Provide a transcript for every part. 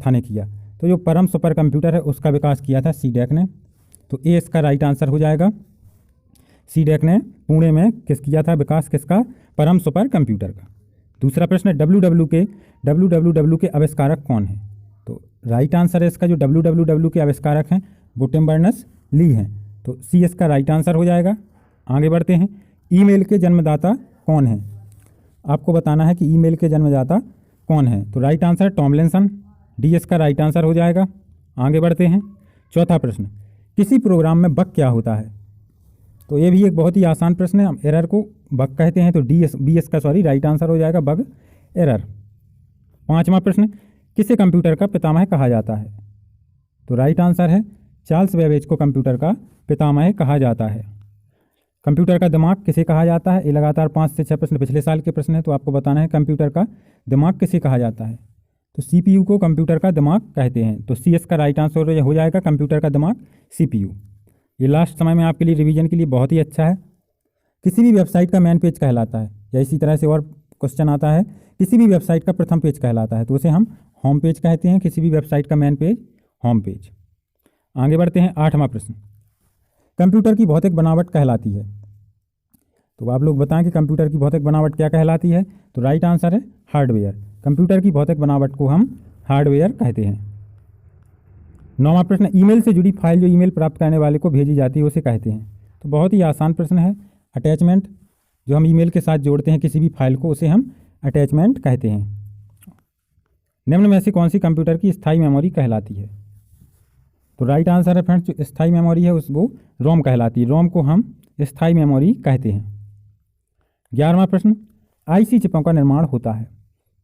संस्था ने किया? तो जो परम सुपर कंप्यूटर है उसका विकास किया था सीडैक ने। तो ए इसका राइट आंसर हो जाएगा। सीडैक ने पुणे में किया था विकास, किसका? परम सुपर कंप्यूटर का। दूसरा प्रश्न है डब्ल्यू के आविष्कारक कौन है? तो राइट आंसर है इसका, जो डब्ल्यू के आविष्कारक हैं वो टिम बर्नर्स ली हैं। तो सी इसका राइट आंसर हो जाएगा। आगे बढ़ते हैं। ईमेल के जन्मदाता कौन है? आपको बताना है कि ईमेल के जन्मदाता कौन है। तो राइट आंसर टॉमलिंसन, डी इसका राइट आंसर हो जाएगा। आगे बढ़ते हैं। चौथा प्रश्न, किसी प्रोग्राम में बग क्या होता है? तो ये भी एक बहुत ही आसान प्रश्न है। हम एरर को बग कहते हैं, तो बी इसका राइट आंसर हो जाएगा, बग एरर। पांचवा प्रश्न, किसे कंप्यूटर का पितामह कहा जाता है? तो राइट आंसर है चार्ल्स बेबेज को कंप्यूटर का पितामह कहा जाता है। कंप्यूटर का दिमाग किसे कहा जाता है? ये लगातार 5 से 6 प्रश्न पिछले साल के प्रश्न है, तो आपको बताना है कंप्यूटर का दिमाग किसे कहा जाता है। तो सीपीयू को कंप्यूटर का दिमाग कहते हैं। तो सी इसका राइट आंसर हो जाएगा, कंप्यूटर का दिमाग सीपीयू। ये लास्ट समय में आपके लिए रिवीजन के लिए बहुत ही अच्छा है। किसी भी वेबसाइट का मेन पेज कहलाता है, या इसी तरह से और क्वेश्चन आता है, किसी भी वेबसाइट का प्रथम पेज कहलाता है, तो उसे हम होम पेज कहते हैं। किसी भी वेबसाइट का मेन पेज होम पेज। आगे बढ़ते हैं। 8वां प्रश्न, कंप्यूटर की भौतिक बनावट कहलाती है? तो आप लोग बताएं कि कंप्यूटर की भौतिक बनावट क्या कहलाती है? तो राइट आंसर है हार्डवेयर। कंप्यूटर की भौतिक बनावट को हम हार्डवेयर कहते हैं। 9वां प्रश्न, ईमेल से जुड़ी फाइल जो ईमेल प्राप्त करने वाले को भेजी जाती है उसे कहते हैं? तो बहुत ही आसान प्रश्न है। अटैचमेंट, जो हम ईमेल के साथ जोड़ते हैं किसी भी फाइल को, उसे हम अटैचमेंट कहते हैं। निम्न में से कौन सी कंप्यूटर की स्थायी मेमोरी कहलाती है? तो राइट आंसर है फ्रेंड्स, जो स्थायी मेमोरी है वो रोम कहलाती है। रोम को हम स्थायी मेमोरी कहते हैं। 11वां प्रश्न, आईसी चिपों का निर्माण होता है?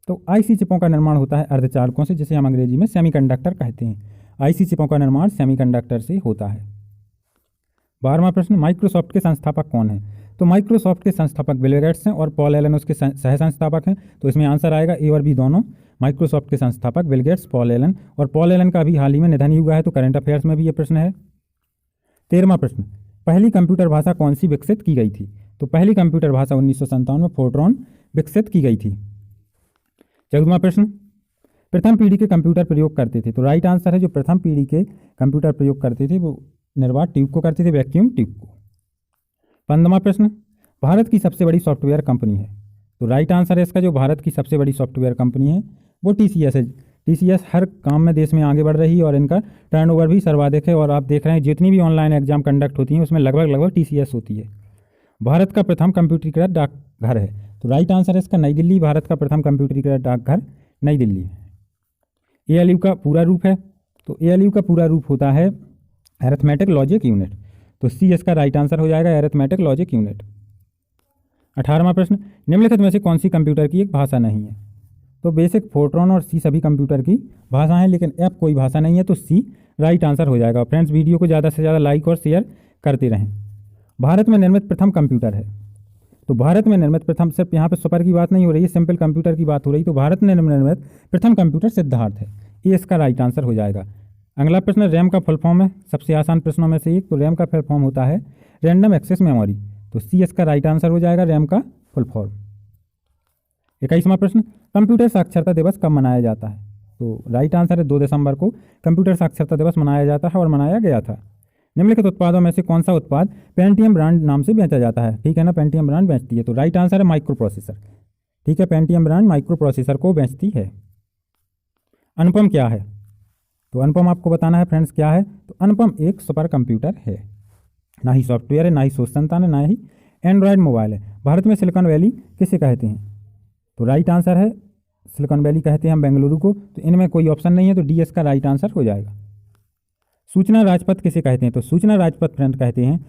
तो आईसी चिपों का निर्माण होता है अर्धचालकों से, जिसे हम अंग्रेजी में सेमीकंडक्टर कहते हैं। आईसी चिपों का निर्माण सेमीकंडक्टर से होता है। 12वां प्रश्न, माइक्रोसॉफ्ट के संस्थापक कौन है? तो माइक्रोसॉफ्ट के संस्थापक बिल गेट्स हैं और पॉल एलन उसके सह संस्थापक हैं। तो इसमें आंसर आएगा ए और बी दोनों। माइक्रोसॉफ्ट के संस्थापक बिल गेट्स, पॉल एलन, और पॉल एलन का भी हाल ही में निधन ही हुआ है, तो करंट अफेयर्स में भी ये प्रश्न है। 13वां प्रश्न, पहली कंप्यूटर भाषा कौन सी विकसित की गई थी? तो पहली कंप्यूटर भाषा 1957 में फोर्ट्रॉन विकसित की गई थी। 14वां प्रश्न, प्रथम पीढ़ी के कंप्यूटर प्रयोग करते थे? तो राइट आंसर है, जो प्रथम पीढ़ी के कंप्यूटर प्रयोग करते थे वो निर्वात ट्यूब को करते थे, वैक्यूम ट्यूब को। 15वां प्रश्न, भारत की सबसे बड़ी सॉफ्टवेयर कंपनी है? तो राइट आंसर है इसका, जो भारत की सबसे बड़ी सॉफ्टवेयर कंपनी है वो टीसीएस है। टीसीएस हर काम में देश में आगे बढ़ रही है और इनका टर्नओवर भी सर्वाधिक है। और आप देख रहे हैं जितनी भी ऑनलाइन एग्जाम कंडक्ट होती हैं उसमें लगभग टीसीएस होती है। भारत का प्रथम कंप्यूटरीकृत डाकघर है? तो राइट आंसर है इसका नई दिल्ली। भारत का प्रथम कंप्यूटरीकृत डाकघर नई दिल्ली है। एएलयू का पूरा रूप है? तो एएलयू का पूरा रूप होता है अरिथमेटिक लॉजिक यूनिट। तो सी इसका राइट आंसर हो जाएगा, अरिथमेटिक लॉजिक यूनिट। 18वां प्रश्न, निम्नलिखित में से कौन सी कंप्यूटर की एक भाषा नहीं है? तो बेसिक, फोर्ट्रॉन और सी सभी कंप्यूटर की भाषा हैं, लेकिन एफ कोई भाषा नहीं है, तो सी राइट आंसर हो जाएगा। फ्रेंड्स, वीडियो को ज़्यादा से ज़्यादा लाइक और शेयर करते रहें। भारत में निर्मित प्रथम कंप्यूटर है? तो भारत में निर्मित प्रथम, सिर्फ यहाँ पे सुपर की बात नहीं हो रही है, सिंपल कंप्यूटर की बात हो रही है। तो भारत में निर्मित प्रथम कंप्यूटर सिद्धार्थ है, ये इसका राइट आंसर हो जाएगा। अगला प्रश्न, रैम का फुल फॉर्म है? सबसे आसान प्रश्नों में से एक। तो रैम का फुल फॉर्म होता है रैंडम एक्सेस मेमोरी। तो सी इसका राइट आंसर हो जाएगा, रैम का फुल फॉर्म। 21वां प्रश्न, कंप्यूटर साक्षरता दिवस कब मनाया जाता है? तो राइट आंसर है 2 दिसंबर को कंप्यूटर साक्षरता दिवस मनाया जाता है और मनाया गया था। निम्नलिखित उत्पादों में से कौन सा उत्पाद पेंटियम ब्रांड नाम से बेचा जाता है? ठीक है ना, पेंटियम ब्रांड बेचती है। तो राइट आंसर है माइक्रो प्रोसेसर। ठीक है, पेंटियम ब्रांड माइक्रो प्रोसेसर को बेचती है। अनुपम क्या है? तो अनुपम आपको बताना है फ्रेंड्स क्या है। तो अनुपम एक सुपर कंप्यूटर है, ना ही सॉफ्टवेयर है, ना ही सोच संतान है, ना ही एंड्रॉयड मोबाइल है। भारत में सिलिकॉन वैली किसे कहते हैं? तो राइट आंसर है सिलिकॉन वैली कहते हैं हम बेंगलुरु को। तो इनमें कोई ऑप्शन नहीं है, तो डी इसका राइट आंसर हो जाएगा। सूचना राजपथ किसे कहते हैं? तो सूचना राजपथ फ्रेंड कहते हैं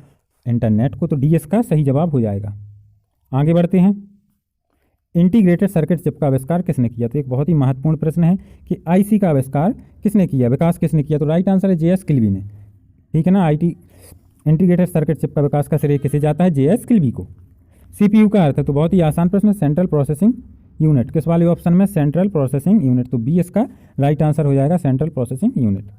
इंटरनेट को। तो डी इसका सही जवाब हो जाएगा। आगे बढ़ते हैं। इंटीग्रेटेड सर्किट चिप का आविष्कार किसने किया? तो एक बहुत ही महत्वपूर्ण प्रश्न है कि आईसी का आविष्कार किसने किया, विकास किसने किया? तो राइट आंसर है जेएस किल्बी ने। ठीक है ना, इंटीग्रेटेड सर्किट चिप का विकास का श्रेय किसे जाता है? जेएस किल्बी को। सीपीयू का अर्थ है? तो बहुत ही आसान प्रश्न, सेंट्रल प्रोसेसिंग यूनिट। किस वाले ऑप्शन में? Central processing unit. तो बी इसका राइट आंसर हो जाएगा, सेंट्रल प्रोसेसिंग यूनिट।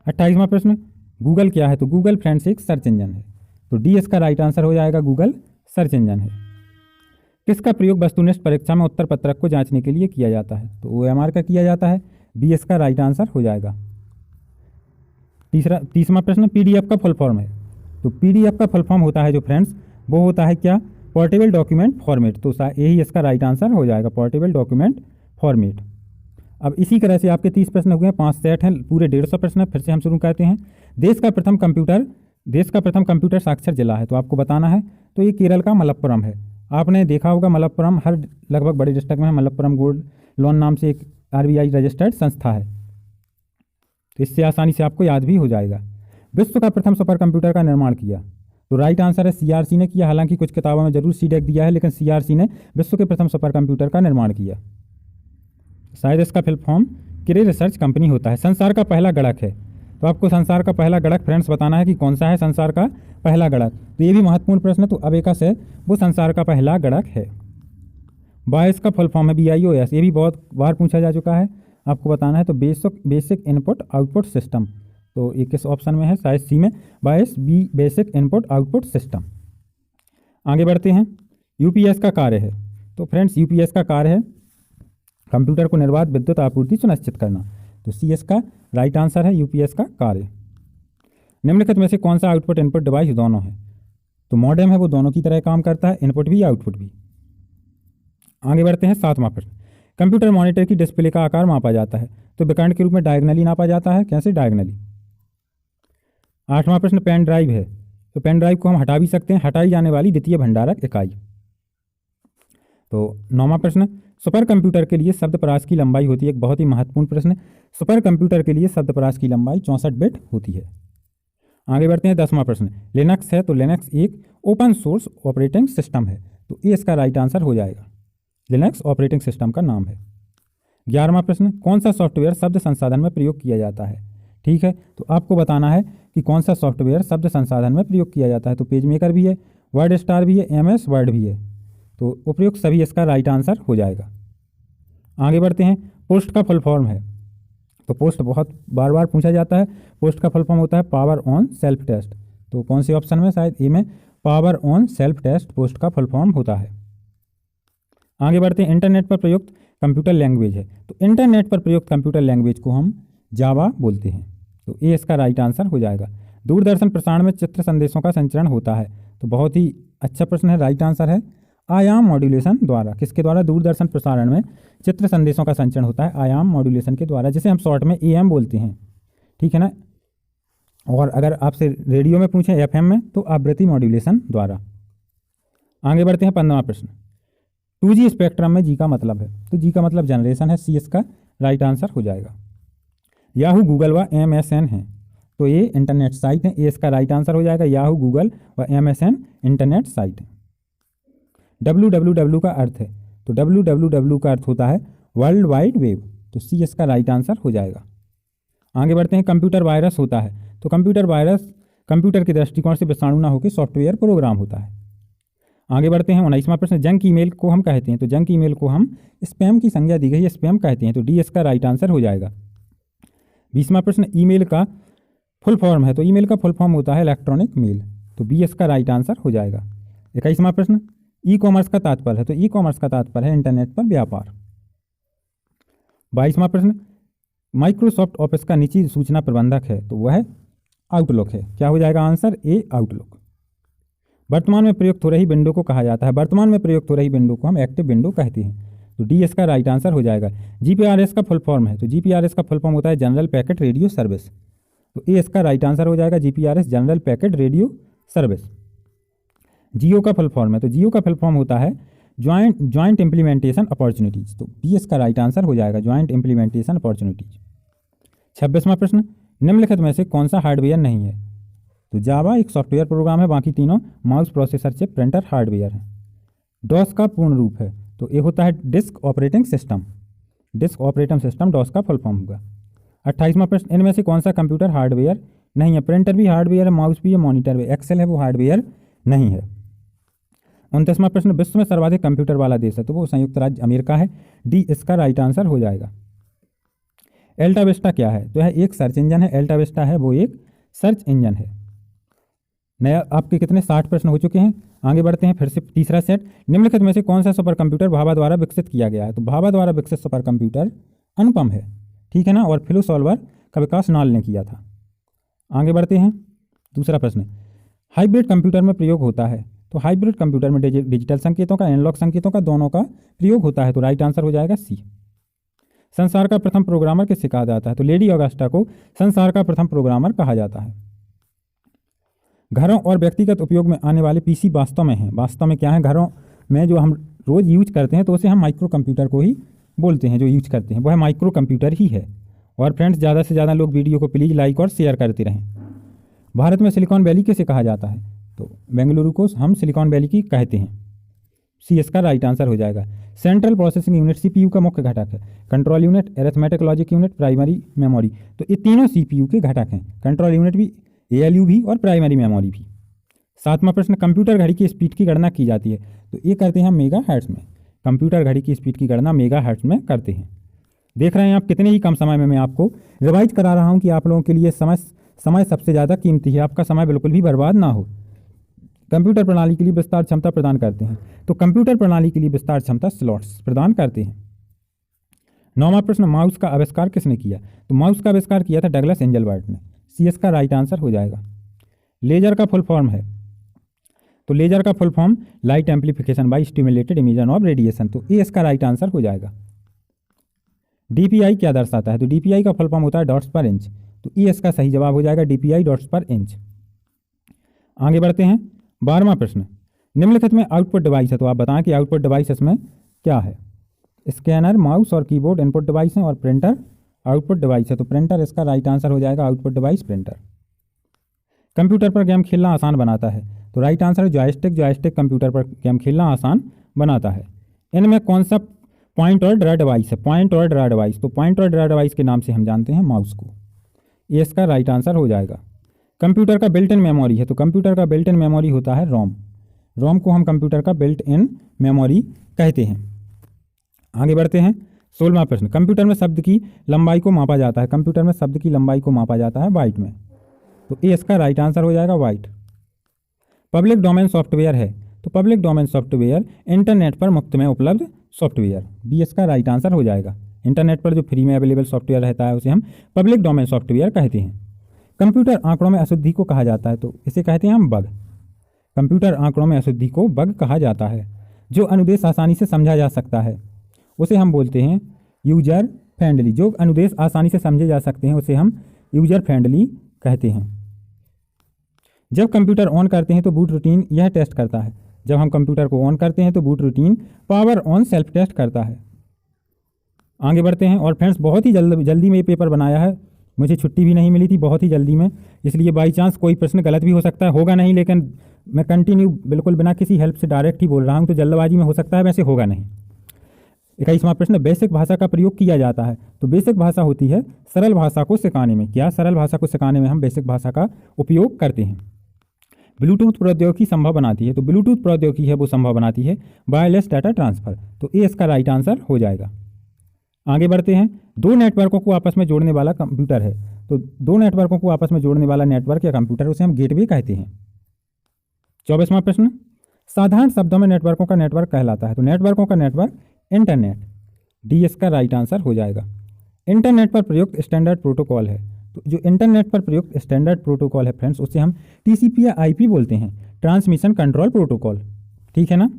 28वां प्रश्न, गूगल क्या है? तो गूगल फ्रेंड्स एक सर्च इंजन है। तो डी इसका राइट आंसर हो जाएगा, गूगल सर्च इंजन है। किसका प्रयोग वस्तुनिष्ठ परीक्षा में उत्तर पत्रक को जांचने के लिए किया जाता है? तो ओएमआर का किया जाता है। बी इसका राइट आंसर हो जाएगा। तीसरा प्रश्न पीडीएफ का फुल फॉर्म है। तो पीडीएफ का फुल फॉर्म होता है जो फ्रेंड्स, वो होता है क्या, पोर्टेबल डॉक्यूमेंट फॉर्मेट। तो यही इसका राइट आंसर हो जाएगा, पोर्टेबल डॉक्यूमेंट फॉर्मेट। अब इसी तरह से आपके 30 प्रश्न हो गए, 5 सेट हैं, पूरे 150 प्रश्न है। फिर से हम शुरू करते हैं। देश का प्रथम कंप्यूटर साक्षर जिला है, तो आपको बताना है। तो ये केरल का मलप्पुरम है। आपने देखा होगा मलप्पुरम हर लगभग बड़े डिस्ट्रिक्ट में है। मलप्पुरम गोल्ड लोन नाम से एक आरबीआई रजिस्टर्ड संस्था है, तो इससे आसानी से आपको याद भी हो जाएगा। विश्व का प्रथम सुपर कंप्यूटर का निर्माण किया, तो राइट आंसर है सीआरसी ने किया। हालांकि कुछ किताबों में जरूर सीडेक दिया है, लेकिन सीआरसी ने विश्व के प्रथम सुपर कंप्यूटर का निर्माण किया। शायद इसका फुल फॉर्म क्रे रिसर्च कंपनी होता है। संसार का पहला गणक है, तो आपको संसार का पहला गणक फ्रेंड्स बताना है कि कौन सा है संसार का पहला गणक। तो ये भी महत्वपूर्ण प्रश्न है। तो अबेकस है, वो संसार का पहला गणक है। बायोस का फुल फॉर्म है BIOS, ये भी बहुत बार पूछा जा चुका है, आपको बताना है। तो बेसिक इनपुट आउटपुट सिस्टम, तो ये किस ऑप्शन में है, शायद सी में, BIOS B basic input output system. आगे बढ़ते हैं। यूपीएस का कार्य है, तो फ्रेंड्स यूपीएस का कार्य है कंप्यूटर को निर्बाध विद्युत आपूर्ति सुनिश्चित करना। तो सी इसका राइट आंसर है, यूपीएस का कार्य। निम्नलिखित में से कौन सा आउटपुट इनपुट डिवाइस दोनों है, तो मॉडेम है, वो दोनों की तरह काम करता है, इनपुट भी आउटपुट भी। आगे बढ़ते हैं। 7वां प्रश्न, कंप्यूटर मॉनिटर की डिस्प्ले का आकार मापा जाता है, तो विकर्ण के रूप में डायगनली नापा जाता है, कैसे, डायगनली। 8वां प्रश्न पेन ड्राइव है, तो पेन ड्राइव को हम हटा भी सकते हैं, हटाई जाने वाली द्वितीय भंडारक इकाई। तो 9वां प्रश्न, सुपर कंप्यूटर के लिए शब्दपरास की लंबाई होती है, एक बहुत ही महत्वपूर्ण प्रश्न है। सुपर कंप्यूटर के लिए शब्दपरास की लंबाई 64 बिट होती है। आगे बढ़ते हैं। 10वां प्रश्न, लिनक्स है, तो लिनक्स एक ओपन सोर्स ऑपरेटिंग सिस्टम है, तो ये इसका राइट आंसर हो जाएगा, लिनक्स ऑपरेटिंग सिस्टम का नाम है। 11वां प्रश्न, कौन सा सॉफ्टवेयर शब्द संसाधन में प्रयोग किया जाता है, ठीक है, तो आपको बताना है कि कौन सा सॉफ्टवेयर शब्द संसाधन में प्रयोग किया जाता है। तो पेज मेकर भी है, वर्ड स्टार भी है, MS वर्ड भी है, तो उपयुक्त सभी इसका राइट आंसर हो जाएगा। आगे बढ़ते हैं। पोस्ट का फुल फॉर्म है, तो पोस्ट बहुत बार बार पूछा जाता है। पोस्ट का फुल फॉर्म होता है पावर ऑन सेल्फ टेस्ट, तो कौन से ऑप्शन में, शायद ए में, power on self test POST का फुल फॉर्म होता है। आगे बढ़ते हैं। इंटरनेट पर प्रयुक्त कंप्यूटर लैंग्वेज है, तो इंटरनेट पर प्रयुक्त कंप्यूटर लैंग्वेज को हम जावा बोलते हैं, तो ये इसका राइट आंसर हो जाएगा। दूरदर्शन प्रसारण में चित्र संदेशों का संचरण होता है, तो बहुत ही अच्छा प्रश्न है, राइट आंसर है आयाम मॉड्यूलेशन द्वारा। किसके द्वारा, दूरदर्शन प्रसारण में चित्र संदेशों का संचरण होता है आयाम मॉड्यूलेशन के द्वारा, जिसे हम शॉर्ट में AM बोलते हैं, ठीक है ना। और अगर आपसे रेडियो में पूछें FM में, तो आवृत्ति मॉड्यूलेशन द्वारा। आगे बढ़ते हैं। 15वां प्रश्न, 2G स्पेक्ट्रम में G का मतलब है, तो G का मतलब जनरेशन है, C इसका राइट आंसर हो जाएगा। याहू, गूगल व MSN है, तो ये इंटरनेट साइट है, ये इसका राइट आंसर हो जाएगा। याहू, गूगल व MSN इंटरनेट साइट है। www का अर्थ है, तो www का अर्थ होता है वर्ल्ड वाइड वेब, तो C इसका राइट आंसर हो जाएगा। आगे बढ़ते हैं। कंप्यूटर वायरस होता है, तो कंप्यूटर वायरस कंप्यूटर के दृष्टिकोण से विषाणु ना होकर सॉफ्टवेयर प्रोग्राम होता है। आगे बढ़ते हैं। 19वां प्रश्न, जंक ईमेल को हम कहते हैं, तो जंक ईमेल को हम स्पैम की संज्ञा दी गई है, स्पैम कहते हैं, तो D इसका राइट आंसर हो जाएगा। 20वां प्रश्न, ईमेल का फुल फॉर्म है, तो ईमेल का फुल फॉर्म होता है इलेक्ट्रॉनिक मेल, तो B इसका राइट आंसर हो जाएगा। 21वां प्रश्न, ई कॉमर्स का तात्पर्य है, तो ई कॉमर्स का तात्पर्य है इंटरनेट पर व्यापार। 22वां प्रश्न, माइक्रोसॉफ्ट ऑफिस का निजी सूचना प्रबंधक है, तो वह आउटलुक है, क्या हो जाएगा आंसर, A आउटलुक। वर्तमान में प्रयुक्त हो रही विंडो को कहा जाता है, वर्तमान में प्रयुक्त हो रही विंडो को हम एक्टिव विंडो कहते हैं, तो D इसका राइट आंसर हो जाएगा। GPRS का फुल फॉर्म है, तो GPRS का फुल फॉर्म होता है जनरल पैकेट रेडियो सर्विस, तो A इसका राइट आंसर हो जाएगा, GPRS general packet radio service. Jio का फुल फॉर्म है, तो जियो का फुल फॉर्म होता है ज्वाइंट इम्प्लीमेंटेशन अपॉर्चुनिटीज़, तो B इसका राइट आंसर हो जाएगा, ज्वाइंट इम्प्लीमेंटेशन अपॉर्चुनिटीज़। 26वां प्रश्न, निम्नलिखित में से कौन सा हार्डवेयर नहीं है, तो जावा एक सॉफ्टवेयर प्रोग्राम है, बाकी तीनों mouse, processor, chip, printer hardware है। डॉस का पूर्ण रूप है, तो ये होता है disk operating system, disk operating system DOS का फुल फॉर्म होगा। 28वां प्रश्न, इनमें से कौन सा कंप्यूटर हार्डवेयर नहीं है, प्रिंटर भी हार्डवेयर है, माउस भी है, मॉनिटर भी, एक्सेल है, वो हार्डवेयर नहीं है। 29वां प्रश्न, विश्व में सर्वाधिक कंप्यूटर वाला देश है, तो वो संयुक्त राज्य अमेरिका है, D इसका राइट आंसर हो जाएगा। एल्टा विस्टा क्या है, तो यह एक सर्च इंजन है, एल्टा विस्टा है वो एक सर्च इंजन है। नया आपके कितने 60 प्रश्न हो चुके हैं। आगे बढ़ते हैं फिर से तीसरा सेट, निम्नलिखित में से कौन सा सुपर कंप्यूटर भाभा द्वारा विकसित किया गया है, तो भाभा द्वारा विकसित सुपर कंप्यूटर अनुपम है, ठीक है ना, और फ्लो सॉल्वर का विकास नाल ने किया था। आगे बढ़ते हैं, दूसरा प्रश्न, हाइब्रिड कंप्यूटर में प्रयोग होता है। तो हाइब्रिड कंप्यूटर में डिजिटल संकेतों का, एनालॉग संकेतों का, दोनों का प्रयोग होता है। तो राइट आंसर हो जाएगा सी। संसार का प्रथम प्रोग्रामर किसे कहा जाता है? तो लेडी ऑगस्टा को संसार का प्रथम प्रोग्रामर कहा जाता है। घरों और व्यक्तिगत उपयोग में आने वाले पीसी वास्तव में हैं, वास्तव में क्या है, घरों में जो हम रोज़ यूज करते हैं तो उसे हम माइक्रो कंप्यूटर को ही बोलते हैं, जो यूज करते हैं वो है माइक्रो कंप्यूटर ही है। और फ्रेंड्स, ज़्यादा से ज़्यादा लोग वीडियो को प्लीज़ लाइक और शेयर करते रहें। भारत में सिलिकॉन वैली किसे कहा जाता है? तो बेंगलुरु को हम सिलिकॉन वैली की कहते हैं। सी इसका राइट आंसर हो जाएगा। सेंट्रल प्रोसेसिंग यूनिट सीपीयू का मुख्य घटक है। Control unit, arithmetic logic unit, primary memory, तो ये तीनों सीपीयू के घटक हैं। कंट्रोल यूनिट भी, एएलयू भी और प्राइमरी मेमोरी भी। सातवां प्रश्न, कंप्यूटर घड़ी की स्पीड की गणना की जाती है। तो ये करते हैं हम मेगा हर्ट्ज में। कंप्यूटर घड़ी की स्पीड की गणना मेगा हर्ट्ज में करते हैं। देख रहे हैं आप कितने ही कम समय में मैं आपको रिवाइज करा रहा हूँ कि आप लोगों के लिए समय सबसे ज़्यादा कीमती है, आपका समय बिल्कुल भी बर्बाद ना हो। कंप्यूटर प्रणाली के लिए विस्तार क्षमता प्रदान करते हैं। तो कंप्यूटर प्रणाली के लिए विस्तार क्षमता स्लॉट्स प्रदान करते हैं। नौवां प्रश्न, माउस का आविष्कार किसने किया? तो माउस का आविष्कार किया था डगलस एंजलबर्ट ने। सी का राइट आंसर हो जाएगा। लेजर का फुल फॉर्म है, तो लेजर का full form light amplification by stimulated emission of radiation, तो ए इसका राइट आंसर हो जाएगा। डीपीआई क्या दर्शाता है? तो डीपीआई का फुल फॉर्म होता है डॉट्स पर इंच, तो ई इसका सही जवाब हो जाएगा डीपीआई डॉट्स पर इंच। आगे बढ़ते हैं, 12वां प्रश्न, निम्नलिखित में आउटपुट डिवाइस है, तो आप बताएं कि आउटपुट डिवाइस इसमें क्या है? स्कैनर, माउस और कीबोर्ड इनपुट डिवाइस हैं और प्रिंटर आउटपुट डिवाइस है, तो प्रिंटर इसका राइट आंसर हो जाएगा। Output device printer. कंप्यूटर पर गेम खेलना आसान बनाता है, तो राइट आंसर जॉयस्टिक कंप्यूटर पर गेम खेलना आसान बनाता है। इनमें कौन सा पॉइंट और ड्रा डिवाइस है? पॉइंट और ड्रा डिवाइस, तो पॉइंट और ड्रा डिवाइस के नाम से हम जानते हैं माउस को। ये इसका राइट आंसर हो जाएगा। कंप्यूटर का बिल्ट इन मेमोरी है, तो कंप्यूटर का बिल्ट इन मेमोरी होता है रोम। रोम को हम कंप्यूटर का बिल्ट इन मेमोरी कहते हैं। आगे बढ़ते हैं, 16वां प्रश्न, कंप्यूटर में शब्द की लंबाई को मापा जाता है। कंप्यूटर में शब्द की लंबाई को मापा जाता है बाइट में, तो ये इसका राइट आंसर हो जाएगा बाइट। पब्लिक डोमेन सॉफ्टवेयर है, तो पब्लिक डोमेन सॉफ्टवेयर इंटरनेट पर मुफ्त में उपलब्ध सॉफ्टवेयर, बी इसका राइट आंसर हो जाएगा। इंटरनेट पर जो फ्री में अवेलेबल सॉफ्टवेयर रहता है उसे हम पब्लिक डोमेन सॉफ्टवेयर कहते हैं। कंप्यूटर आंकड़ों में अशुद्धि को कहा जाता है, तो इसे कहते हैं हम बग। कंप्यूटर आंकड़ों में अशुद्धि को बग कहा जाता है। जो अनुदेश आसानी से समझा जा सकता है उसे हम बोलते हैं यूजर फ्रेंडली। जो अनुदेश आसानी से समझे जा सकते हैं उसे हम यूजर फ्रेंडली कहते हैं। जब कंप्यूटर ऑन करते हैं तो बूट रूटीन यह टेस्ट करता है। जब हम कंप्यूटर को ऑन करते हैं तो boot routine power on self test करता है। आगे बढ़ते हैं, और फ्रेंड्स बहुत ही जल्दी में ये पेपर बनाया है, मुझे छुट्टी भी नहीं मिली थी, बहुत ही जल्दी में, इसलिए बाई चांस कोई प्रश्न गलत भी हो सकता है, होगा नहीं, लेकिन मैं कंटिन्यू बिल्कुल बिना किसी हेल्प से डायरेक्ट ही बोल रहा हूँ, तो जल्दबाजी में हो सकता है, वैसे होगा नहीं। 21वां प्रश्न, बेसिक भाषा का प्रयोग किया जाता है, तो बेसिक भाषा होती है सरल भाषा को सिखाने में। क्या? सरल भाषा को सिखाने में हम बेसिक भाषा का उपयोग करते हैं। ब्लूटूथ प्रौद्योगिकी संभव बनाती है, तो ब्लूटूथ प्रौद्योगिकी है वो संभव बनाती है वायरलेस डाटा ट्रांसफर, तो ये इसका राइट आंसर हो जाएगा। आगे बढ़ते हैं, दो नेटवर्कों को आपस में जोड़ने वाला कंप्यूटर है, तो दो नेटवर्कों को आपस में जोड़ने वाला नेटवर्क या कंप्यूटर उसे हम गेटवे कहते हैं। 24वां प्रश्न, साधारण शब्दों में नेटवर्कों का नेटवर्क कहलाता है, तो नेटवर्कों का नेटवर्क इंटरनेट, डी इसका राइट आंसर हो जाएगा। इंटरनेट पर प्रयुक्त स्टैंडर्ड प्रोटोकॉल है, तो जो इंटरनेट पर प्रयुक्त स्टैंडर्ड प्रोटोकॉल है फ्रेंड्स उसे हम टीसीपी या आईपी बोलते हैं, ट्रांसमिशन कंट्रोल प्रोटोकॉल, ठीक है ना।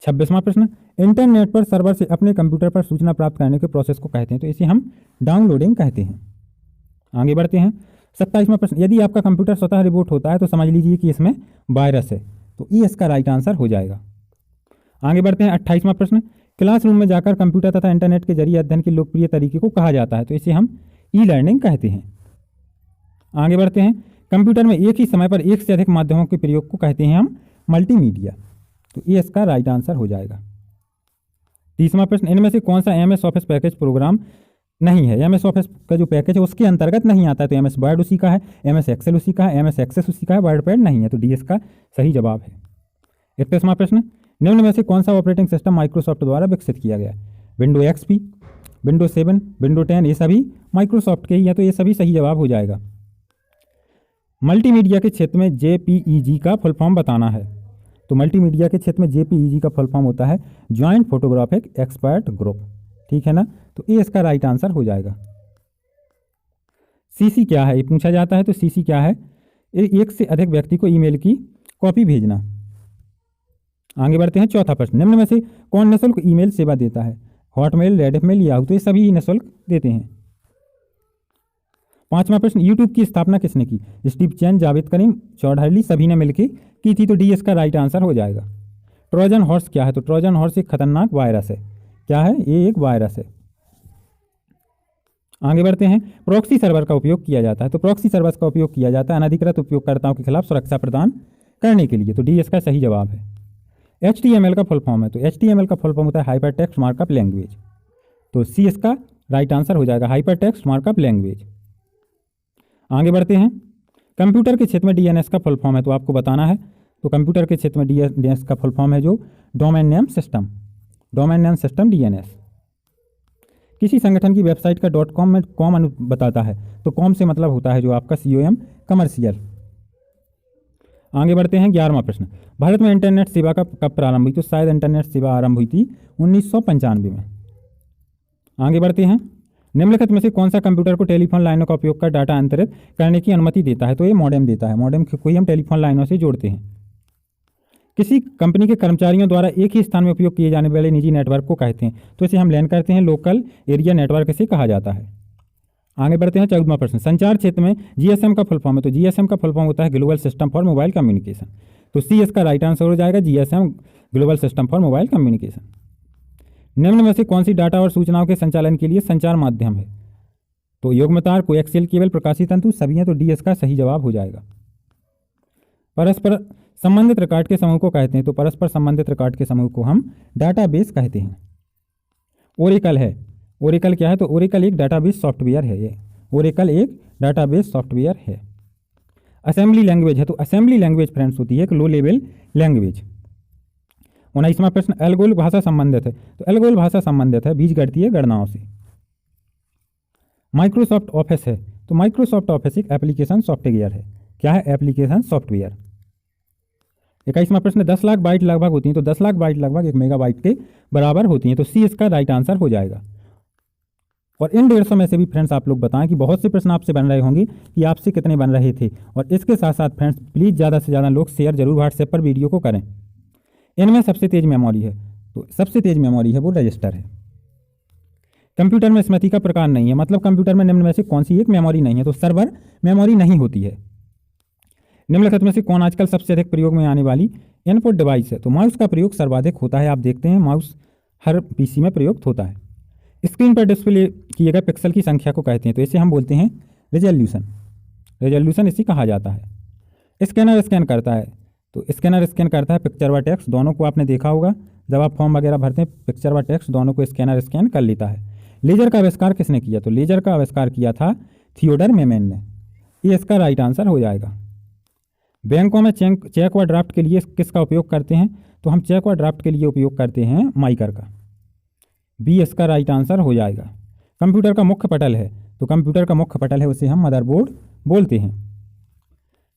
26वां प्रश्न, इंटरनेट पर सर्वर से अपने कंप्यूटर पर सूचना प्राप्त करने के प्रोसेस को कहते हैं, तो इसे हम डाउनलोडिंग कहते हैं। आगे बढ़ते हैं, 27वां प्रश्न, यदि आपका कंप्यूटर स्वतः रिबूट होता है तो समझ लीजिए कि इसमें वायरस है, तो ये इसका राइट आंसर हो जाएगा। आगे बढ़ते हैं, 28वां प्रश्न, क्लासरूम में जाकर कंप्यूटर तथा इंटरनेट के जरिए अध्ययन के लोकप्रिय तरीके को कहा जाता है, तो इसे हम ई लर्निंग कहते हैं। आगे बढ़ते हैं, कंप्यूटर में एक ही समय पर एक से अधिक माध्यमों के प्रयोग को कहते हैं हम मल्टीमीडिया, तो ये इसका राइट आंसर हो जाएगा। 30वां प्रश्न, इनमें से कौन सा एमएस ऑफिस पैकेज प्रोग्राम नहीं है? एमएस ऑफिस का जो पैकेज है उसके अंतर्गत नहीं आता है, तो एमएस वर्ड उसी का है, एमएस एक्सेल उसी का है, एमएस एक्सेस उसी का है, वर्ड पैड नहीं है, तो डी इसका सही जवाब है। 31वां प्रश्न, निम्न में से कौन सा ऑपरेटिंग सिस्टम माइक्रोसॉफ्ट द्वारा विकसित किया गया? विंडो एक्सपी, विंडो 7, विंडो 10, ये सभी माइक्रोसॉफ्ट के ही है, तो ये सभी सही जवाब हो जाएगा। मल्टीमीडिया के क्षेत्र में जेपीईजी का फुल फॉर्म बताना है, तो मल्टीमीडिया के क्षेत्र में जेपीईजी का फुल फॉर्म होता है ज्वाइंट फोटोग्राफिक एक्सपर्ट ग्रुप, ठीक है ना। तो ए इसका राइट आंसर हो जाएगा। सीसी क्या है, ये पूछा जाता है। तो सीसी क्या है, एक से अधिक व्यक्ति को ईमेल की कॉपी भेजना। आगे बढ़ते हैं, चौथा प्रश्न, निम्न में से कौन निःशुल्क ईमेल सेवा देता है? Hotmail, Rediffmail, Yahoo. तो ये सभी निःशुल्क देते हैं। पांचवा प्रश्न, यूट्यूब की स्थापना किसने की? स्टीव चैन, जावेद करीम, चौधरी, सभी ने मिलकर की थी। तो डी इसका राइट आंसर हो जाएगा। ट्रोजन हॉर्स क्या है? तो ट्रोजन हॉर्स एक खतरनाक वायरस है। क्या है? ये एक वायरस है। आगे बढ़ते हैं, प्रॉक्सी सर्वर का उपयोग किया जाता है। तो प्रॉक्सी सर्वर का उपयोग किया जाता है अनधिकृत उपयोगकर्ताओं के खिलाफ सुरक्षा प्रदान करने के लिए। तो डी इसका सही जवाब है। HTML का फुल फॉर्म है। तो HTML का फुल फॉर्म होता है हाइपर टेक्स्ट मार्कअप लैंग्वेज। तो सी इसका राइट आंसर हो जाएगा, हाइपर टेक्स्ट मार्कअप लैंग्वेज। आगे बढ़ते हैं, कंप्यूटर के क्षेत्र में DNS का फुल फॉर्म है। तो आपको बताना है। तो कंप्यूटर के क्षेत्र में DNS का फुल फॉर्म है जो domain name system, domain name system DNS। किसी संगठन की वेबसाइट का .com में कॉम बताता है। तो कॉम से मतलब होता है जो आपका COM, कमर्शियल। आगे बढ़ते हैं, 11वां प्रश्न, भारत में इंटरनेट सेवा का कब प्रारंभ हुई? तो शायद इंटरनेट सेवा आरंभ हुई थी 1995 में। आगे बढ़ते हैं, निम्नलिखित में से कौन सा कंप्यूटर को टेलीफोन लाइनों का उपयोग कर डाटा अंतरित करने की अनुमति देता है? तो ये मॉडेम देता है। मॉडेम को ही हम टेलीफोन लाइनों से जोड़ते हैं। किसी कंपनी के कर्मचारियों द्वारा एक ही स्थान में उपयोग किए जाने वाले निजी नेटवर्क को कहते हैं? तो इसे हम लैन करते हैं, लोकल एरिया नेटवर्क इसे कहा जाता है। आगे बढ़ते हैं, 14वां प्रश्न, संचार क्षेत्र में GSM का फुल फॉर्म है। तो GSM का फुल फॉर्म होता है global system for mobile communication. तो सी इसका राइट आंसर हो जाएगा, GSM global system for mobile communication. निम्न में से कौन सी डाटा और सूचनाओं के संचालन के लिए संचार माध्यम है? तो युग्मतार, कोएक्सियल केबल, प्रकाशीय तंतु, सभी हैं। तो डी इसका सही जवाब हो जाएगा। परस्पर संबंधित रिकॉर्ड के समूह को कहते हैं? तो परस्पर संबंधित रिकॉर्ड के समूह को हम डाटाबेस कहते हैं। ओरेकल है। ओरेकल क्या है? तो ओरेकल एक डाटाबेस सॉफ्टवेयर है। ये ओरेकल एक डाटाबेस सॉफ्टवेयर है। असेंबली लैंग्वेज है। तो असेंबली लैंग्वेज फ्रेंड्स होती है एक लो लेवल लैंग्वेज। 19वां प्रश्न, एल्गोल भाषा संबंधित है। तो एल्गोल भाषा संबंधित है बीजगणितीय गणनाओं से। माइक्रोसॉफ्ट ऑफिस है। तो माइक्रोसॉफ्ट ऑफिस एक एप्लीकेशन सॉफ्टवेयर है। क्या है? Application software. 21वां प्रश्न, 10 लाख बाइट लगभग होती हैं। तो 10 लाख बाइट लगभग 1 मेगाबाइट के बराबर होती हैं। तो सी इसका राइट आंसर हो जाएगा। और इन 150 में से भी फ्रेंड्स आप लोग बताएं कि बहुत से प्रश्न आपसे बन रहे होंगे कि आपसे कितने बन रहे थे। और इसके साथ साथ फ्रेंड्स प्लीज़ ज़्यादा से ज़्यादा लोग शेयर जरूर व्हाट्सएप पर वीडियो को करें। इनमें सबसे तेज मेमोरी है। तो सबसे तेज मेमोरी है वो रजिस्टर है। कंप्यूटर में स्मृति का प्रकार नहीं है, मतलब कंप्यूटर में निम्न में से कौन सी एक मेमोरी नहीं है? तो सर्वर मेमोरी नहीं होती है। निम्नलिखित में से कौन आजकल सबसे अधिक प्रयोग में आने वाली इनपुट डिवाइस है? तो माउस का प्रयोग सर्वाधिक होता है। आप देखते हैं माउस हर पीसी में प्रयुक्त होता है। स्क्रीन पर डिस्प्ले किए गए पिक्सल की संख्या को कहते हैं? तो इसे हम बोलते हैं रेजोल्यूशन। रेजोल्यूशन इसे कहा जाता है। स्कैनर स्कैन करता है। तो स्कैनर स्कैन करता है पिक्चर व टेक्स्ट दोनों को। आपने देखा होगा जब आप फॉर्म वगैरह भरते हैं, पिक्चर व टेक्स्ट दोनों को स्कैनर स्कैन कर लेता है। लेजर का आविष्कार किसने किया? तो लेजर का आविष्कार किया था थियोडर मेमन ने। ये इसका राइट आंसर हो जाएगा। बैंकों में चेक व ड्राफ्ट के लिए किसका उपयोग करते हैं? तो हम चेक व ड्राफ्ट के लिए उपयोग करते हैं माइकर का। बी इसका राइट आंसर हो जाएगा। कंप्यूटर का मुख्य पटल है। तो कंप्यूटर का मुख्य पटल है उसे हम मदरबोर्ड बोलते हैं।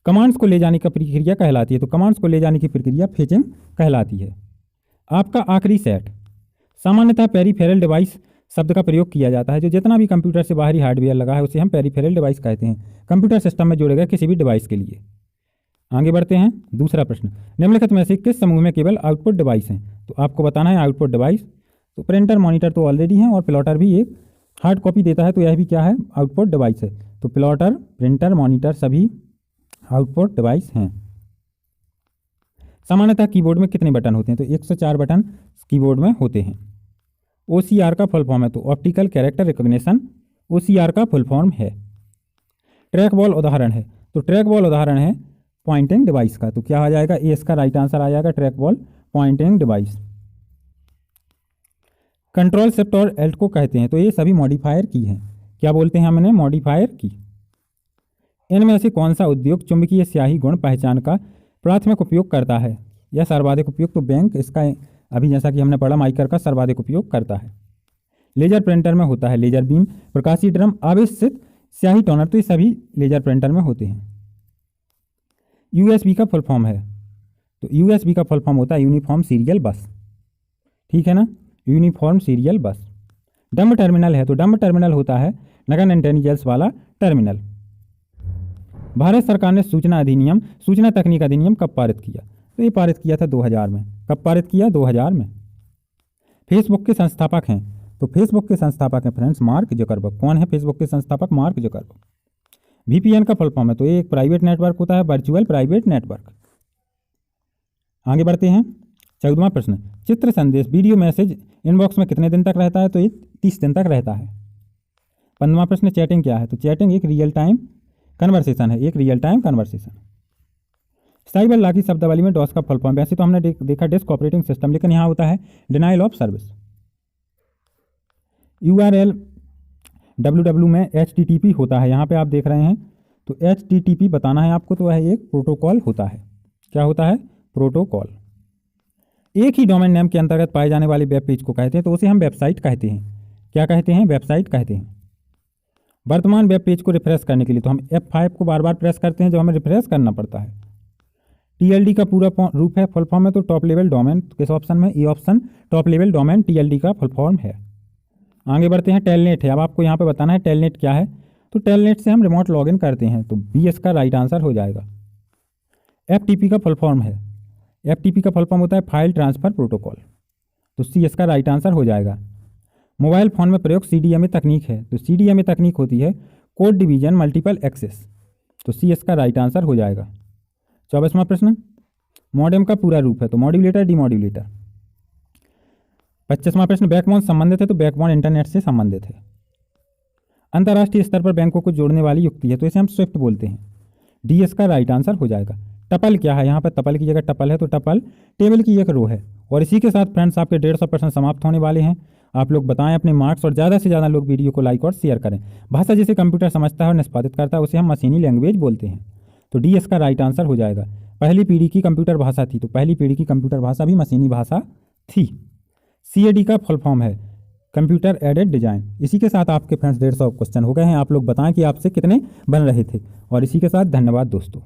कमांड्स को ले जाने की प्रक्रिया कहलाती है? तो कमांड्स को ले जाने की प्रक्रिया फेचिंग कहलाती है। आपका आखिरी सेट, सामान्यतः पेरीफेरल डिवाइस शब्द का प्रयोग किया जाता है। जो जितना भी कंप्यूटर से बाहरी हार्डवेयर लगा है उसे हम पेरीफेरल डिवाइस कहते हैं, कंप्यूटर सिस्टम में जोड़े गए किसी भी डिवाइस के लिए। आगे बढ़ते हैं, दूसरा प्रश्न, निम्नलिखित में से किस समूह में केवल आउटपुट डिवाइस हैं? तो आपको बताना है आउटपुट डिवाइस। तो प्रिंटर, मॉनिटर तो ऑलरेडी हैं और प्लॉटर भी एक हार्ड कॉपी देता है। तो यह भी क्या है? आउटपुट डिवाइस है। तो प्लॉटर, प्रिंटर, मॉनिटर सभी आउटपुट डिवाइस हैं। सामान्यतः कीबोर्ड में कितने बटन होते हैं? तो 104 बटन कीबोर्ड में होते हैं। OCR का फुल फॉर्म है? तो ऑप्टिकल कैरेक्टर रिकॉग्निशन OCR का फुल फॉर्म है। ट्रैक बॉल उदाहरण है? तो ट्रैक बॉल उदाहरण है पॉइंटिंग डिवाइस का। तो क्या आ जाएगा? ए इसका राइट आंसर आ जाएगा, track ball pointing device. Control shift और एल्ट को कहते हैं? तो ये सभी मॉडिफायर की हैं। क्या बोलते हैं हमने? मॉडिफायर की। इनमें से कौन सा उद्योग चुंबकीय स्याही गुण पहचान का प्राथमिक उपयोग करता है या सर्वाधिक उपयोग? तो बैंक इसका अभी जैसा कि हमने पढ़ा माइकर का सर्वाधिक उपयोग करता है। लेजर प्रिंटर में होता है लेजर बीम, प्रकाशीय ड्रम, आवेशित स्याही टोनर। तो ये सभी लेजर प्रिंटर में होते हैं। USB का फुल फॉर्म है? तो USB का फुल फॉर्म होता है यूनिफॉर्म सीरियल बस। ठीक है ना, यूनिफॉर्म सीरियल बस। डम्ब टर्मिनल है तो डम्ब टर्मिनल होता है नगन इंटेलिजेंस वाला टर्मिनल। भारत सरकार ने सूचना तकनीक अधिनियम कब पारित किया? तो ये पारित किया था 2000 में। कब पारित किया? 2000 में। फेसबुक के संस्थापक हैं, तो फेसबुक के संस्थापक हैं फ्रेंड्स मार्क जकरबर्ग। कौन है फेसबुक के संस्थापक? Mark Zuckerberg. VPN का फुल फॉर्म है, तो ये एक प्राइवेट नेटवर्क होता है, वर्चुअल प्राइवेट नेटवर्क। आगे बढ़ते हैं। 14वां प्रश्न, चित्र संदेश वीडियो मैसेज इनबॉक्स में कितने दिन तक रहता है? तो ये 30 दिन तक रहता है। 15वां प्रश्न, चैटिंग क्या है? तो चैटिंग एक रियल टाइम कन्वर्सेशन है, एक real time conversation. Cyber law की शब्दावली में डॉस का फुल फॉर्म, वैसे तो हमने देखा डिस्क ऑपरेटिंग सिस्टम, लेकिन यहाँ होता है denial of service. URL www में HTTP होता है, यहाँ पे आप देख रहे हैं, तो HTTP बताना है आपको, तो वह एक प्रोटोकॉल होता है। क्या होता है? प्रोटोकॉल। एक ही डोमेन नेम के अंतर्गत पाए जाने वाले वेब पेज को कहते हैं, तो उसे हम वेबसाइट कहते हैं। क्या कहते हैं? वेबसाइट कहते हैं। वर्तमान वेब पेज को रिफ्रेश करने के लिए तो हम F5 को बार बार प्रेस करते हैं, जो हमें रिफ्रेश करना पड़ता है। TLD का पूरा रूप है, फुल फॉर्म है, तो टॉप लेवल डोमेन। किस ऑप्शन में? A option, top level domain TLD का फुल फॉर्म है। आगे बढ़ते हैं। टेलनेट है, अब आपको यहाँ पे बताना है टेलनेट क्या है। तो टेलनेट से हम रिमोट लॉगिन करते हैं, तो B इसका राइट आंसर हो जाएगा। FTP का फुल फॉर्म है, FTP का फुल फॉर्म होता है फाइल ट्रांसफर प्रोटोकॉल, तो C इसका राइट आंसर हो जाएगा। मोबाइल फ़ोन में प्रयोग CDMA तकनीक है, तो CDMA तकनीक होती है कोड डिवीजन मल्टीपल एक्सेस, तो C इसका राइट आंसर हो जाएगा। 24वां प्रश्न, मॉडेम का पूरा रूप है, तो मॉड्यूलेटर डीमॉड्यूलेटर। 25वां प्रश्न, बैकबोन संबंधित है, तो बैकबोन इंटरनेट से संबंधित है। अंतर्राष्ट्रीय स्तर पर बैंकों को जोड़ने वाली युक्ति है, तो इसे हम स्विफ्ट बोलते हैं। D इसका राइट आंसर हो जाएगा। टपल क्या है? यहाँ पर टपल की जगह टपल है, तो टपल टेबल की एक रो है। और इसी के साथ फ्रेंड्स आपके 150 प्रश्न समाप्त होने वाले हैं। आप लोग बताएं अपने मार्क्स, और ज़्यादा से ज़्यादा लोग वीडियो को लाइक और शेयर करें। भाषा जिसे कंप्यूटर समझता है और निष्पादित करता है उसे हम मशीनी लैंग्वेज बोलते हैं, तो D इसका राइट आंसर हो जाएगा। पहली पीढ़ी की कंप्यूटर भाषा थी, तो पहली पीढ़ी की कंप्यूटर भाषा भी मशीनी भाषा थी। CAD का फुल फॉर्म है कंप्यूटर एडेड डिजाइन। इसी के साथ आपके फ्रेंड्स 150 क्वेश्चन हो गए हैं। आप लोग बताएं कि आपसे कितने बन रहे थे। और इसी के साथ धन्यवाद दोस्तों।